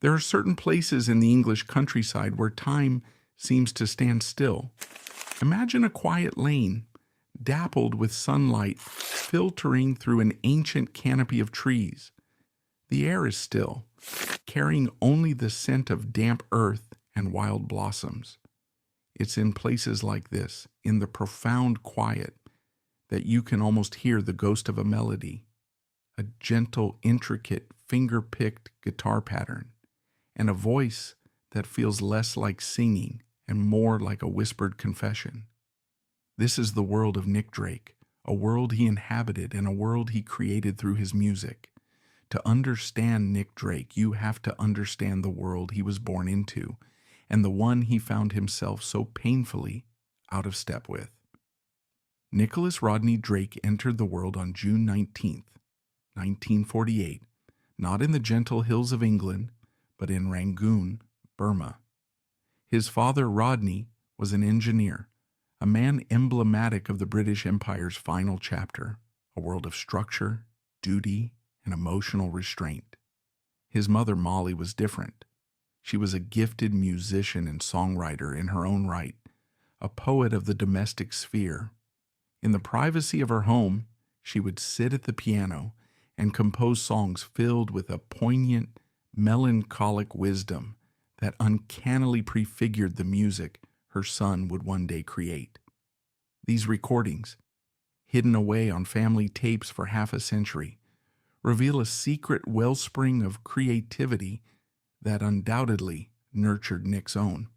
There are certain places in the English countryside where time seems to stand still. Imagine a quiet lane, dappled with sunlight filtering through an ancient canopy of trees. The air is still, carrying only the scent of damp earth and wild blossoms. It's in places like this, in the profound quiet, that you can almost hear the ghost of a melody, a gentle, intricate, finger-picked guitar pattern, and a voice that feels less like singing and more like a whispered confession. This is the world of Nick Drake, a world he inhabited and a world he created through his music. To understand Nick Drake, you have to understand the world he was born into and the one he found himself so painfully out of step with. Nicholas Rodney Drake entered the world on June 19th, 1948, not in the gentle hills of England, but in Rangoon, Burma. His father, Rodney, was an engineer, a man emblematic of the British Empire's final chapter, a world of structure, duty, and emotional restraint. His mother, Molly, was different. She was a gifted musician and songwriter in her own right, a poet of the domestic sphere. In the privacy of her home, she would sit at the piano and compose songs filled with a poignant, melancholic wisdom that uncannily prefigured the music her son would one day create. These recordings, hidden away on family tapes for half a century, reveal a secret wellspring of creativity that undoubtedly nurtured Nick's own.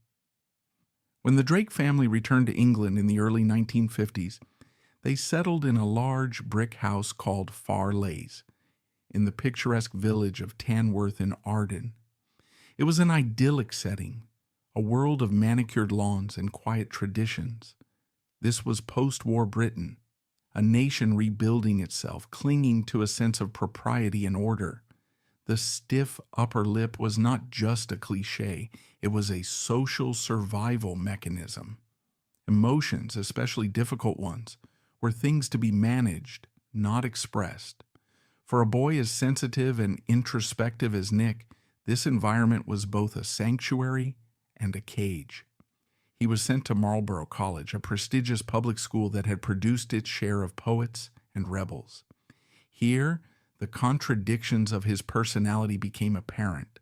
When the Drake family returned to England in the early 1950s, they settled in a large brick house called Far Lays, in the picturesque village of Tanworth in Arden. It was an idyllic setting, a world of manicured lawns and quiet traditions. This was post-war Britain, a nation rebuilding itself, clinging to a sense of propriety and order. The stiff upper lip was not just a cliché, it was a social survival mechanism. Emotions, especially difficult ones, were things to be managed, not expressed. For a boy as sensitive and introspective as Nick, this environment was both a sanctuary and a cage. He was sent to Marlborough College, a prestigious public school that had produced its share of poets and rebels. Here, the contradictions of his personality became apparent.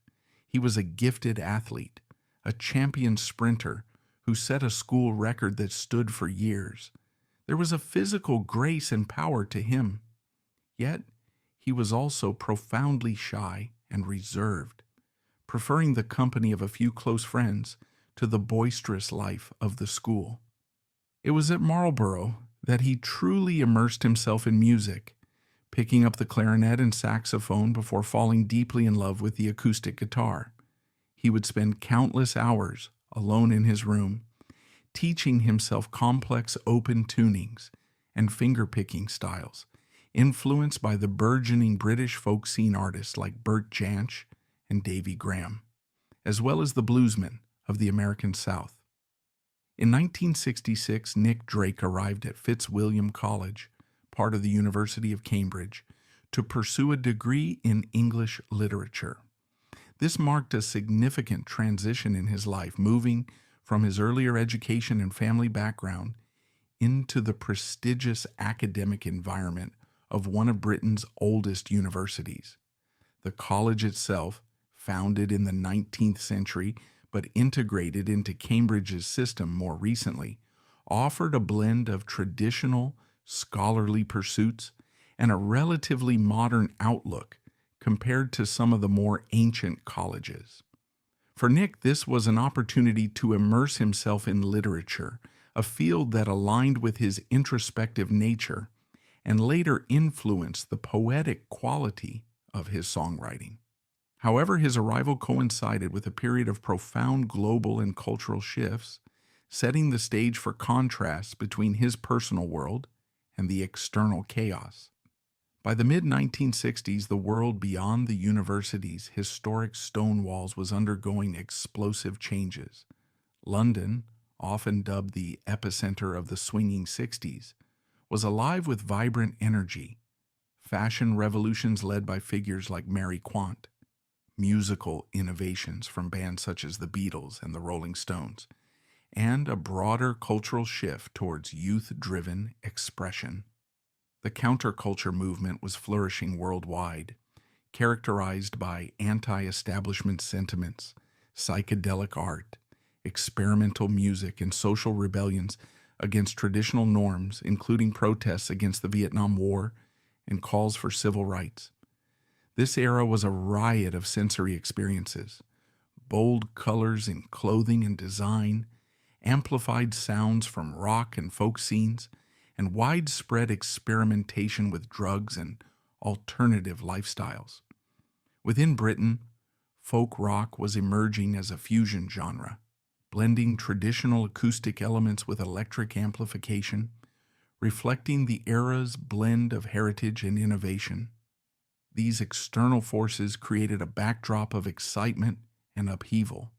He was a gifted athlete, a champion sprinter who set a school record that stood for years. There was a physical grace and power to him. Yet, he was also profoundly shy and reserved, preferring the company of a few close friends to the boisterous life of the school. It was at Marlborough that he truly immersed himself in music, picking up the clarinet and saxophone before falling deeply in love with the acoustic guitar. He would spend countless hours alone in his room, teaching himself complex open tunings and finger-picking styles, influenced by the burgeoning British folk scene artists like Bert Jansch and Davy Graham, as well as the bluesmen of the American South. In 1966, Nick Drake arrived at Fitzwilliam College, part of the University of Cambridge, to pursue a degree in English literature. This marked a significant transition in his life, moving from his earlier education and family background into the prestigious academic environment of one of Britain's oldest universities. The college itself, founded in the 19th century but integrated into Cambridge's system more recently, offered a blend of traditional scholarly pursuits and a relatively modern outlook compared to some of the more ancient colleges. For Nick, this was an opportunity to immerse himself in literature, a field that aligned with his introspective nature and later influenced the poetic quality of his songwriting. However, his arrival coincided with a period of profound global and cultural shifts, setting the stage for contrasts between his personal world and the external chaos. By the mid-1960s, the world beyond the university's historic stone walls was undergoing explosive changes. London, often dubbed the epicenter of the swinging 60s, was alive with vibrant energy, fashion revolutions led by figures like Mary Quant, musical innovations from bands such as the Beatles and the Rolling Stones, and a broader cultural shift towards youth-driven expression. The counterculture movement was flourishing worldwide, characterized by anti-establishment sentiments, psychedelic art, experimental music, and social rebellions against traditional norms, including protests against the Vietnam War and calls for civil rights. This era was a riot of sensory experiences, bold colors in clothing and design, amplified sounds from rock and folk scenes, and widespread experimentation with drugs and alternative lifestyles. Within Britain, folk rock was emerging as a fusion genre, blending traditional acoustic elements with electric amplification, reflecting the era's blend of heritage and innovation. These external forces created a backdrop of excitement and upheaval,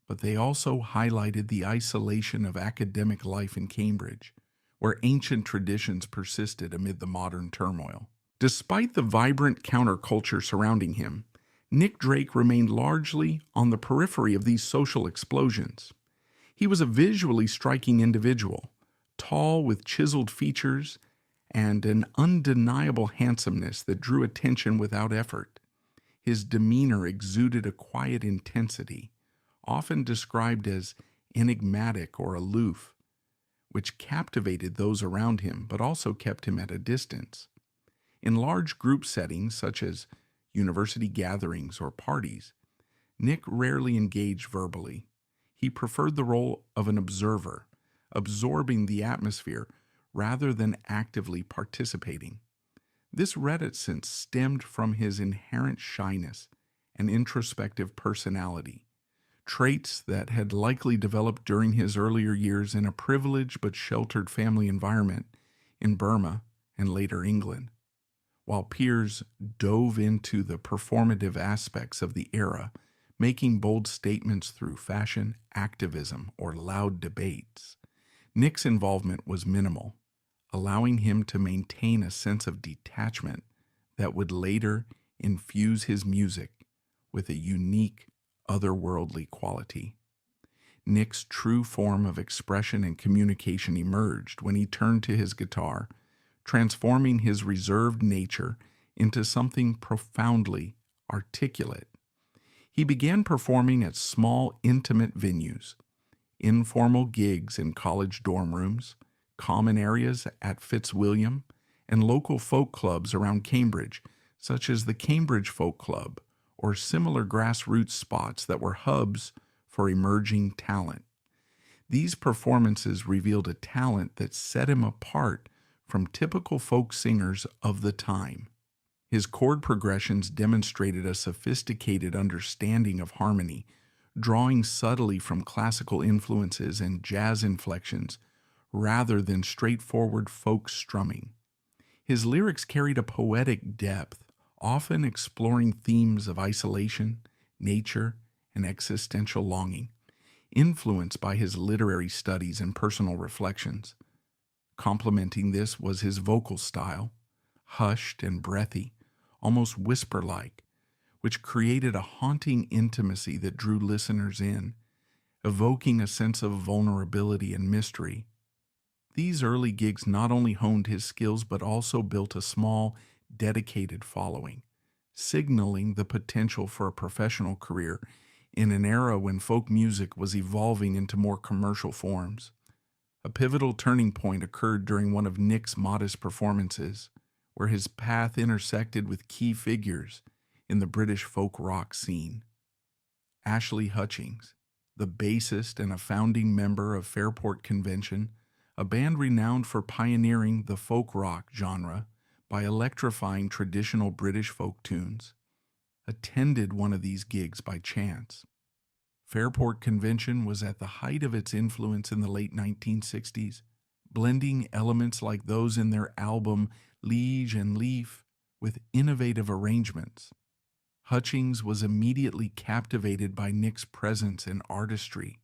but they also highlighted the isolation of academic life in Cambridge, where ancient traditions persisted amid the modern turmoil. Despite the vibrant counterculture surrounding him, Nick Drake remained largely on the periphery of these social explosions. He was a visually striking individual, tall with chiseled features and an undeniable handsomeness that drew attention without effort. His demeanor exuded a quiet intensity, often described as enigmatic or aloof, which captivated those around him but also kept him at a distance. In large group settings such as university gatherings or parties, Nick rarely engaged verbally. He preferred the role of an observer, absorbing the atmosphere rather than actively participating. This reticence stemmed from his inherent shyness and introspective personality, traits that had likely developed during his earlier years in a privileged but sheltered family environment in Burma and later England. While peers dove into the performative aspects of the era, making bold statements through fashion, activism, or loud debates, Nick's involvement was minimal, allowing him to maintain a sense of detachment that would later infuse his music with a unique, otherworldly quality. Nick's true form of expression and communication emerged when he turned to his guitar, transforming his reserved nature into something profoundly articulate. He began performing at small, intimate venues, informal gigs in college dorm rooms, common areas at Fitzwilliam, and local folk clubs around Cambridge, such as the Cambridge Folk Club, or similar grassroots spots that were hubs for emerging talent. These performances revealed a talent that set him apart from typical folk singers of the time. His chord progressions demonstrated a sophisticated understanding of harmony, drawing subtly from classical influences and jazz inflections rather than straightforward folk strumming. His lyrics carried a poetic depth, often exploring themes of isolation, nature, and existential longing, influenced by his literary studies and personal reflections. Complementing this was his vocal style, hushed and breathy, almost whisper-like, which created a haunting intimacy that drew listeners in, evoking a sense of vulnerability and mystery. These early gigs not only honed his skills but also built a small, dedicated following, signaling the potential for a professional career in an era when folk music was evolving into more commercial forms. A pivotal turning point occurred during one of Nick's modest performances, where his path intersected with key figures in the British folk rock scene. Ashley Hutchings, the bassist and a founding member of Fairport Convention, a band renowned for pioneering the folk rock genre by electrifying traditional British folk tunes, attended one of these gigs by chance. Fairport Convention was at the height of its influence in the late 1960s, blending elements like those in their album Liege and Leaf with innovative arrangements. Hutchings was immediately captivated by Nick's presence and artistry.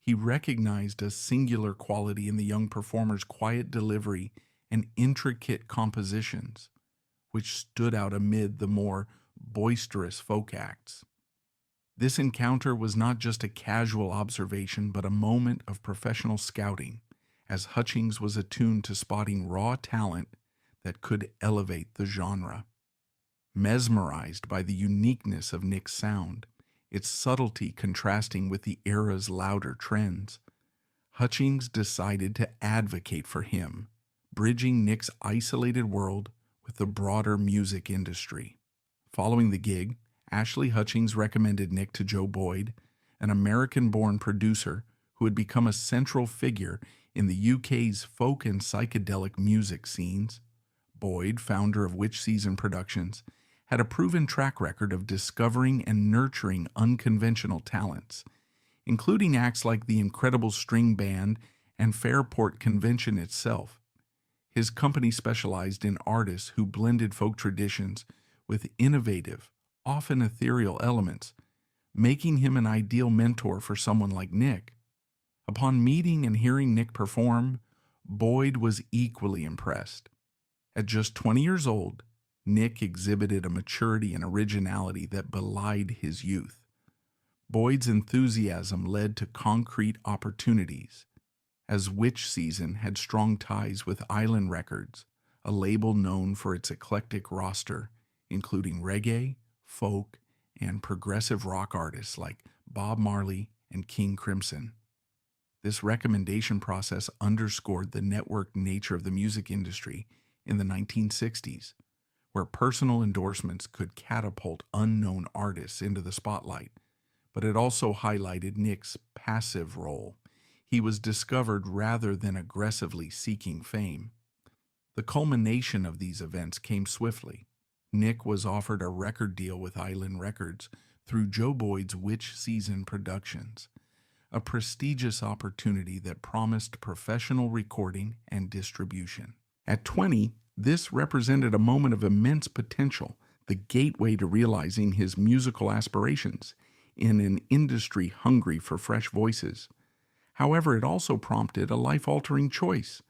He recognized a singular quality in the young performer's quiet delivery and intricate compositions, which stood out amid the more boisterous folk acts. This encounter was not just a casual observation, but a moment of professional scouting, as Hutchings was attuned to spotting raw talent that could elevate the genre. Mesmerized by the uniqueness of Nick's sound, its subtlety contrasting with the era's louder trends, Hutchings decided to advocate for him, bridging Nick's isolated world with the broader music industry. Following the gig, Ashley Hutchings recommended Nick to Joe Boyd, an American-born producer who had become a central figure in the UK's folk and psychedelic music scenes. Boyd, founder of Witch Season Productions, had a proven track record of discovering and nurturing unconventional talents, including acts like the Incredible String Band and Fairport Convention itself. His company specialized in artists who blended folk traditions with innovative, often ethereal elements, making him an ideal mentor for someone like Nick. Upon meeting and hearing Nick perform, Boyd was equally impressed. At just 20 years old, Nick exhibited a maturity and originality that belied his youth. Boyd's enthusiasm led to concrete opportunities, as Witch Season had strong ties with Island Records, a label known for its eclectic roster, including reggae, folk, and progressive rock artists like Bob Marley and King Crimson. This recommendation process underscored the networked nature of the music industry in the 1960s, where personal endorsements could catapult unknown artists into the spotlight, but it also highlighted Nick's passive role. He was discovered rather than aggressively seeking fame. The culmination of these events came swiftly. Nick was offered a record deal with Island Records through Joe Boyd's Witch Season Productions, a prestigious opportunity that promised professional recording and distribution. At 20, this represented a moment of immense potential, the gateway to realizing his musical aspirations in an industry hungry for fresh voices. However, it also prompted a life-altering choice.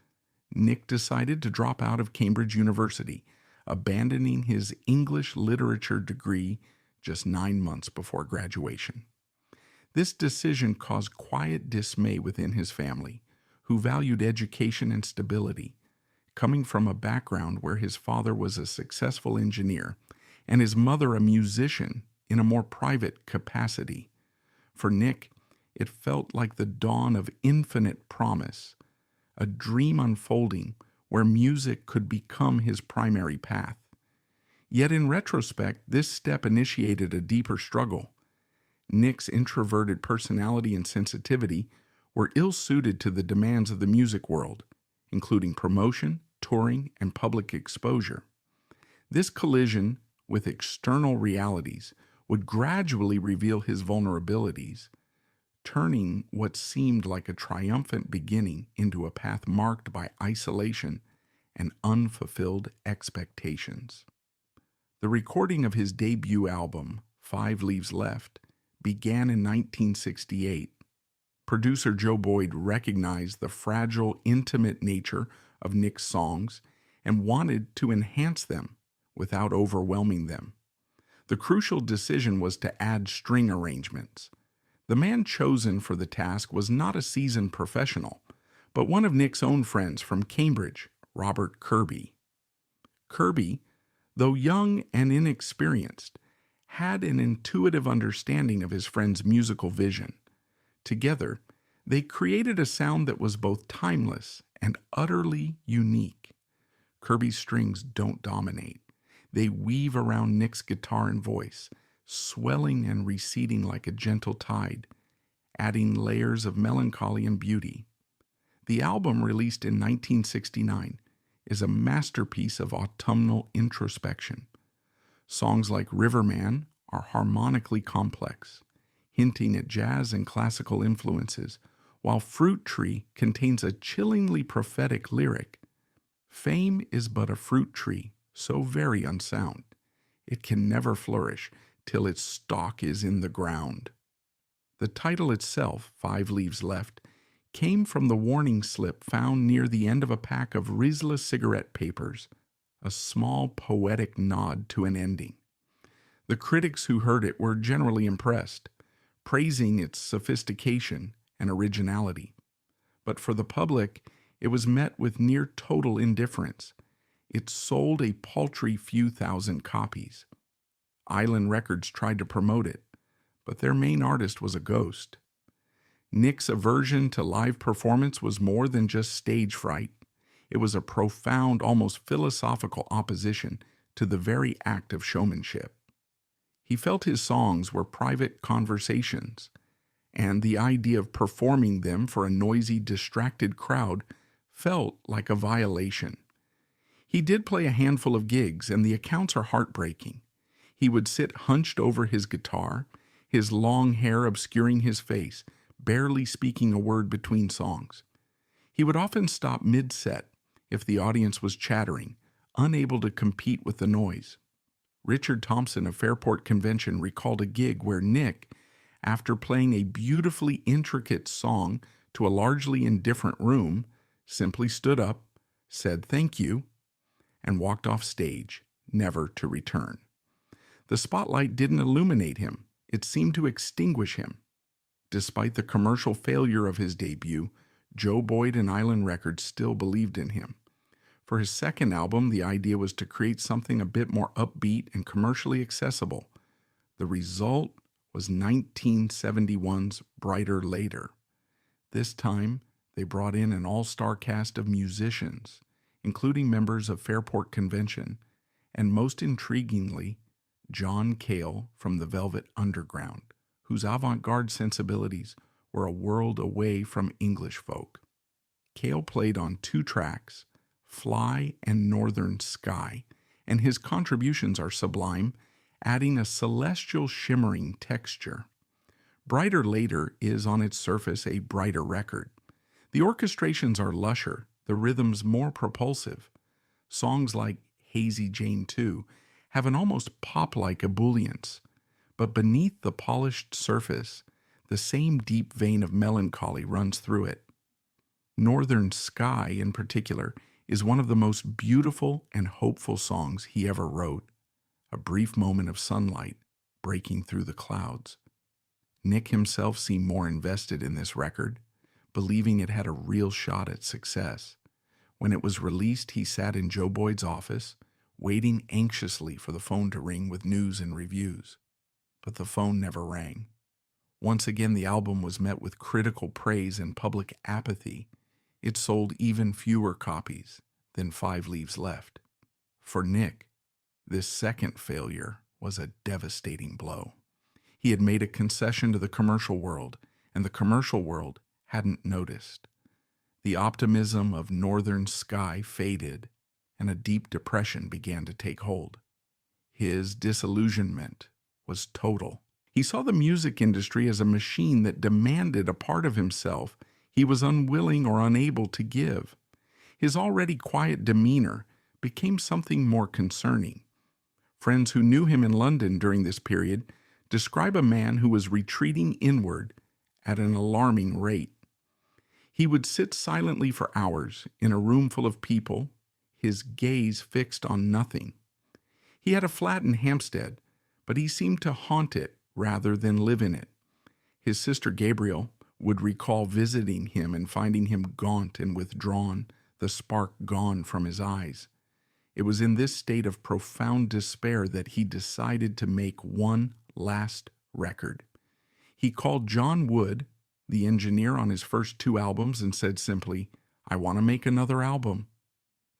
Nick decided to drop out of Cambridge University, abandoning his English literature degree just 9 months before graduation. This decision caused quiet dismay within his family, who valued education and stability. Coming from a background where his father was a successful engineer and his mother a musician in a more private capacity, for Nick, it felt like the dawn of infinite promise, a dream unfolding where music could become his primary path. Yet in retrospect, this step initiated a deeper struggle. Nick's introverted personality and sensitivity were ill-suited to the demands of the music world, including promotion, touring, and public exposure. This collision with external realities would gradually reveal his vulnerabilities, turning what seemed like a triumphant beginning into a path marked by isolation and unfulfilled expectations. The recording of his debut album, 5 Leaves Left, began in 1968. Producer Joe Boyd recognized the fragile, intimate nature of Nick's songs and wanted to enhance them without overwhelming them. The crucial decision was to add string arrangements. The man chosen for the task was not a seasoned professional, but one of Nick's own friends from Cambridge, Robert Kirby. Kirby, though young and inexperienced, had an intuitive understanding of his friend's musical vision. Together, they created a sound that was both timeless and utterly unique. Kirby's strings don't dominate. They weave around Nick's guitar and voice, swelling and receding like a gentle tide, adding layers of melancholy and beauty. The album, released in 1969, is a masterpiece of autumnal introspection. Songs like Riverman are harmonically complex, hinting at jazz and classical influences, while Fruit Tree contains a chillingly prophetic lyric. Fame is but a fruit tree, so very unsound. It can never flourish till its stalk is in the ground. The title itself, 5 Leaves Left, came from the warning slip found near the end of a pack of Rizla cigarette papers, a small poetic nod to an ending. The critics who heard it were generally impressed. praising its sophistication and originality. But for the public, it was met with near total indifference. It sold a paltry few thousand copies. Island Records tried to promote it, but their main artist was a ghost. Nick's aversion to live performance was more than just stage fright. It was a profound, almost philosophical opposition to the very act of showmanship. He felt his songs were private conversations, and the idea of performing them for a noisy, distracted crowd felt like a violation. He did play a handful of gigs, and the accounts are heartbreaking. He would sit hunched over his guitar, his long hair obscuring his face, barely speaking a word between songs. He would often stop mid-set if the audience was chattering, unable to compete with the noise. Richard Thompson of Fairport Convention recalled a gig where Nick, after playing a beautifully intricate song to a largely indifferent room, simply stood up, said thank you, and walked off stage, never to return. The spotlight didn't illuminate him, it seemed to extinguish him. Despite the commercial failure of his debut, Joe Boyd and Island Records still believed in him. For his second album, the idea was to create something a bit more upbeat and commercially accessible. The result was 1971's Brighter Later. This time, they brought in an all-star cast of musicians, including members of Fairport Convention, and most intriguingly, John Cale from the Velvet Underground, whose avant-garde sensibilities were a world away from English folk. Cale played on 2 tracks, Fly and Northern Sky, and his contributions are sublime, adding a celestial shimmering texture. Brighter Later is on its surface a brighter record. The orchestrations are lusher, the rhythms more propulsive. Songs like Hazy Jane 2 have an almost pop-like ebullience, but beneath the polished surface, the same deep vein of melancholy runs through it. Northern Sky, in particular, is one of the most beautiful and hopeful songs he ever wrote, a brief moment of sunlight breaking through the clouds. Nick himself seemed more invested in this record, believing it had a real shot at success. When it was released, he sat in Joe Boyd's office, waiting anxiously for the phone to ring with news and reviews. But the phone never rang. Once again, the album was met with critical praise and public apathy. It sold even fewer copies than 5 Leaves Left. For Nick, this second failure was a devastating blow. He had made a concession to the commercial world, and the commercial world hadn't noticed. The optimism of Northern Sky faded, and a deep depression began to take hold. His disillusionment was total. He saw the music industry as a machine that demanded a part of himself he was unwilling or unable to give. His already quiet demeanor became something more concerning. Friends who knew him in London during this period describe a man who was retreating inward at an alarming rate. He would sit silently for hours in a room full of people, his gaze fixed on nothing. He had a flat in Hampstead, but he seemed to haunt it rather than live in it. His sister Gabriel would recall visiting him and finding him gaunt and withdrawn, the spark gone from his eyes. It was in this state of profound despair that he decided to make one last record. He called John Wood, the engineer on his first 2 albums, and said simply, "I want to make another album."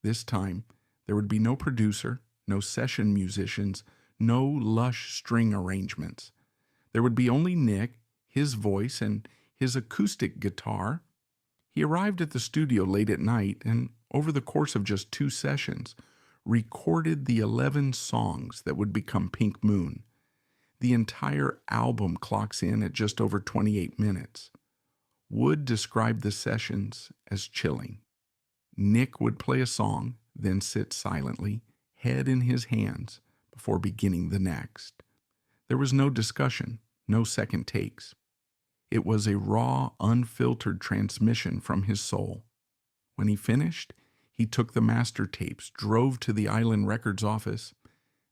This time, there would be no producer, no session musicians, no lush string arrangements. There would be only Nick, his voice, and his acoustic guitar. He arrived at the studio late at night and, over the course of just 2 sessions, recorded the 11 songs that would become Pink Moon. The entire album clocks in at just over 28 minutes. Wood described the sessions as chilling. Nick would play a song, then sit silently, head in his hands, before beginning the next. There was no discussion, no second takes. It was a raw, unfiltered transmission from his soul. When he finished, he took the master tapes, drove to the Island Records office,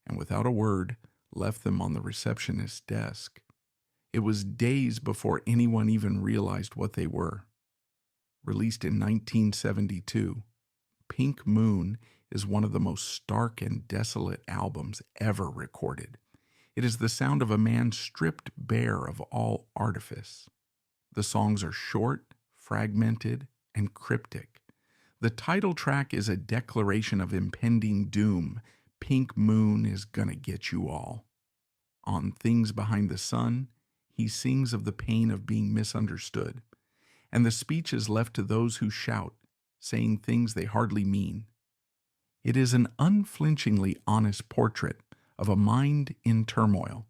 and without a word, left them on the receptionist's desk. It was days before anyone even realized what they were. Released in 1972, Pink Moon is one of the most stark and desolate albums ever recorded. It is the sound of a man stripped bare of all artifice. The songs are short, fragmented, and cryptic. The title track is a declaration of impending doom. Pink Moon is gonna get you all. On Things Behind the Sun, he sings of the pain of being misunderstood, and the speech is left to those who shout, saying things they hardly mean. It is an unflinchingly honest portrait of a mind in turmoil.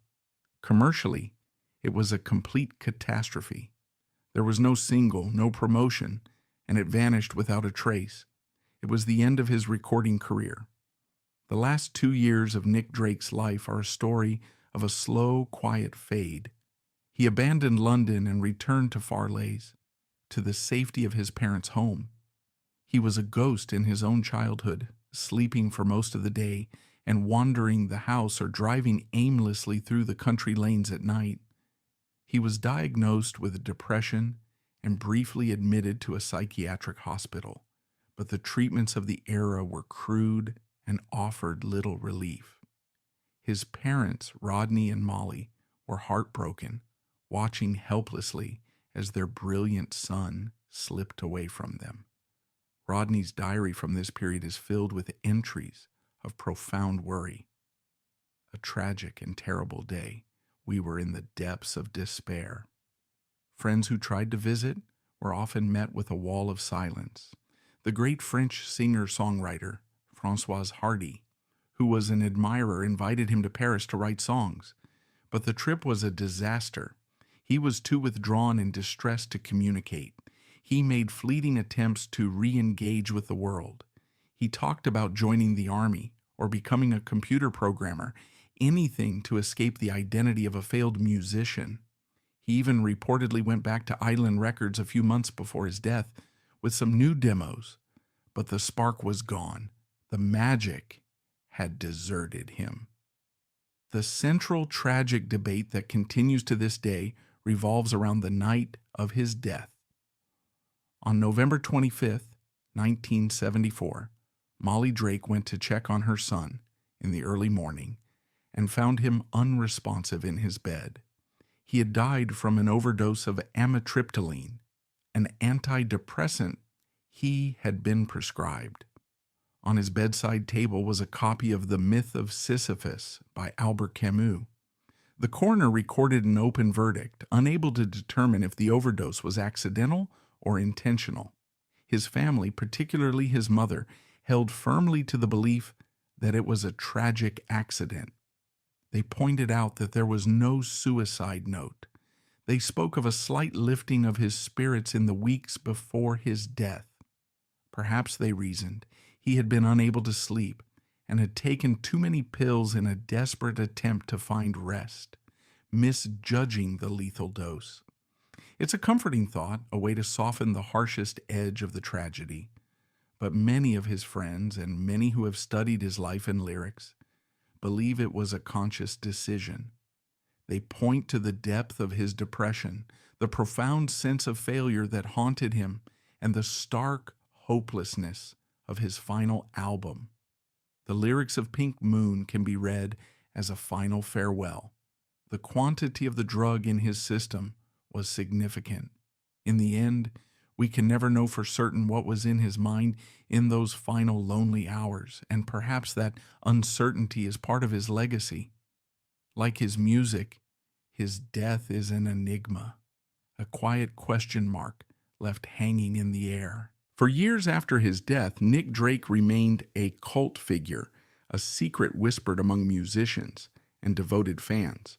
Commercially, it was a complete catastrophe. There was no single, no promotion, and it vanished without a trace. It was the end of his recording career. The last 2 years of Nick Drake's life are a story of a slow, quiet fade. He abandoned London and returned to Farleigh, to the safety of his parents' home. He was a ghost in his own childhood, sleeping for most of the day and wandering the house or driving aimlessly through the country lanes at night. He was diagnosed with depression and briefly admitted to a psychiatric hospital, but the treatments of the era were crude and offered little relief. His parents, Rodney and Molly, were heartbroken, watching helplessly as their brilliant son slipped away from them. Rodney's diary from this period is filled with entries of profound worry. A tragic and terrible day. We were in the depths of despair. Friends who tried to visit were often met with a wall of silence. The great French singer-songwriter, François Hardy, who was an admirer, invited him to Paris to write songs. But the trip was a disaster. He was too withdrawn and distressed to communicate. He made fleeting attempts to re-engage with the world. He talked about joining the army or becoming a computer programmer, anything to escape the identity of a failed musician. He even reportedly went back to Island Records a few months before his death with some new demos, but the spark was gone. The magic had deserted him. The central tragic debate that continues to this day revolves around the night of his death. On November 25th, 1974, Molly Drake went to check on her son in the early morning and found him unresponsive in his bed. He had died from an overdose of amitriptyline, an antidepressant he had been prescribed. On his bedside table was a copy of The Myth of Sisyphus by Albert Camus. The coroner recorded an open verdict, unable to determine if the overdose was accidental or intentional. His family, particularly his mother, held firmly to the belief that it was a tragic accident. They pointed out that there was no suicide note. They spoke of a slight lifting of his spirits in the weeks before his death. Perhaps, they reasoned, he had been unable to sleep and had taken too many pills in a desperate attempt to find rest, misjudging the lethal dose. It's a comforting thought, a way to soften the harshest edge of the tragedy. But many of his friends, and many who have studied his life and lyrics, believe it was a conscious decision. They point to the depth of his depression, the profound sense of failure that haunted him, and the stark hopelessness of his final album. The lyrics of Pink Moon can be read as a final farewell. The quantity of the drug in his system was significant. In the end, we can never know for certain what was in his mind in those final lonely hours, and perhaps that uncertainty is part of his legacy. Like his music, his death is an enigma, a quiet question mark left hanging in the air. For years after his death, Nick Drake remained a cult figure, a secret whispered among musicians and devoted fans.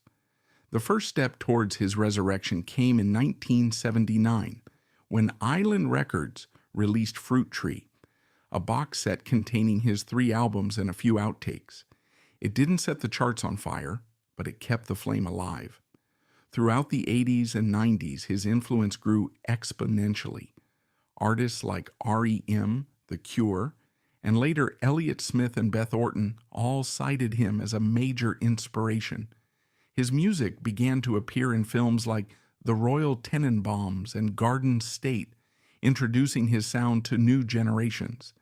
The first step towards his resurrection came in 1979, when Island Records released Fruit Tree, a box set containing his 3 albums and a few outtakes. It didn't set the charts on fire, but it kept the flame alive. Throughout the 80s and 90s, his influence grew exponentially. Artists like R.E.M., The Cure, and later Elliott Smith and Beth Orton all cited him as a major inspiration. His music began to appear in films like The Royal Tenenbaums and Garden State, introducing his sound to new generations.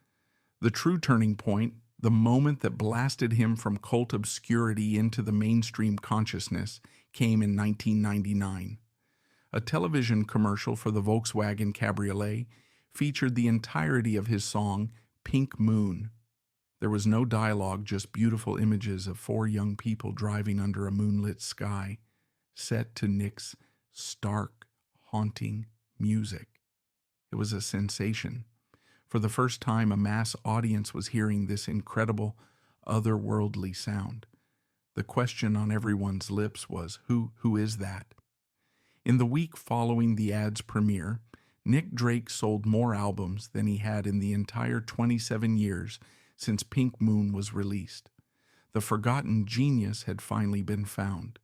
The true turning point, the moment that blasted him from cult obscurity into the mainstream consciousness, came in 1999. A television commercial for the Volkswagen Cabriolet featured the entirety of his song, Pink Moon. There was no dialogue, just beautiful images of four young people driving under a moonlit sky, set to Nick's stark, haunting music. It was a sensation. For the first time, a mass audience was hearing this incredible, otherworldly sound. The question on everyone's lips was, who is that? In the week following the ad's premiere, Nick Drake sold more albums than he had in the entire 27 years since Pink Moon was released. The forgotten genius had finally been found.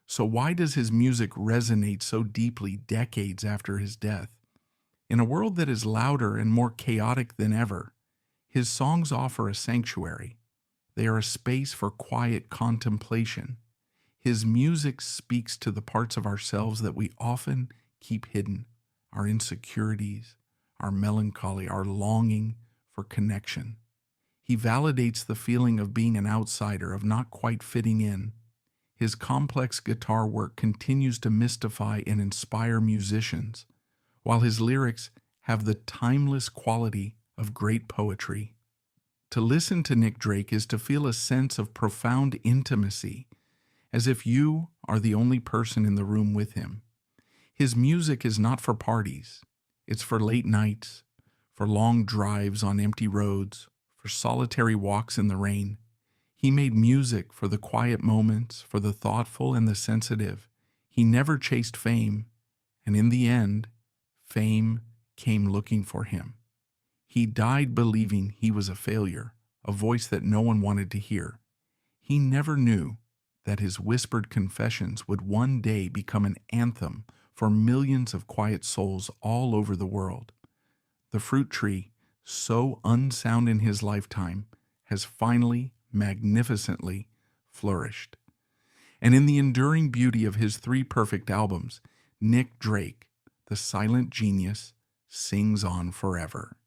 So why does his music resonate so deeply decades after his death? In a world that is louder and more chaotic than ever, his songs offer a sanctuary. They are a space for quiet contemplation. His music speaks to the parts of ourselves that we often keep hidden, our insecurities, our melancholy, our longing for connection. He validates the feeling of being an outsider, of not quite fitting in. His complex guitar work continues to mystify and inspire musicians, while his lyrics have the timeless quality of great poetry. To listen to Nick Drake is to feel a sense of profound intimacy, as if you are the only person in the room with him. His music is not for parties. It's for late nights, for long drives on empty roads, for solitary walks in the rain. He made music for the quiet moments, for the thoughtful and the sensitive. He never chased fame, and in the end, fame came looking for him. He died believing he was a failure, a voice that no one wanted to hear. He never knew that his whispered confessions would one day become an anthem for millions of quiet souls all over the world. The fruit tree, so unsound in his lifetime, has finally, magnificently flourished. And in the enduring beauty of his 3 perfect albums, Nick Drake, the silent genius, sings on forever.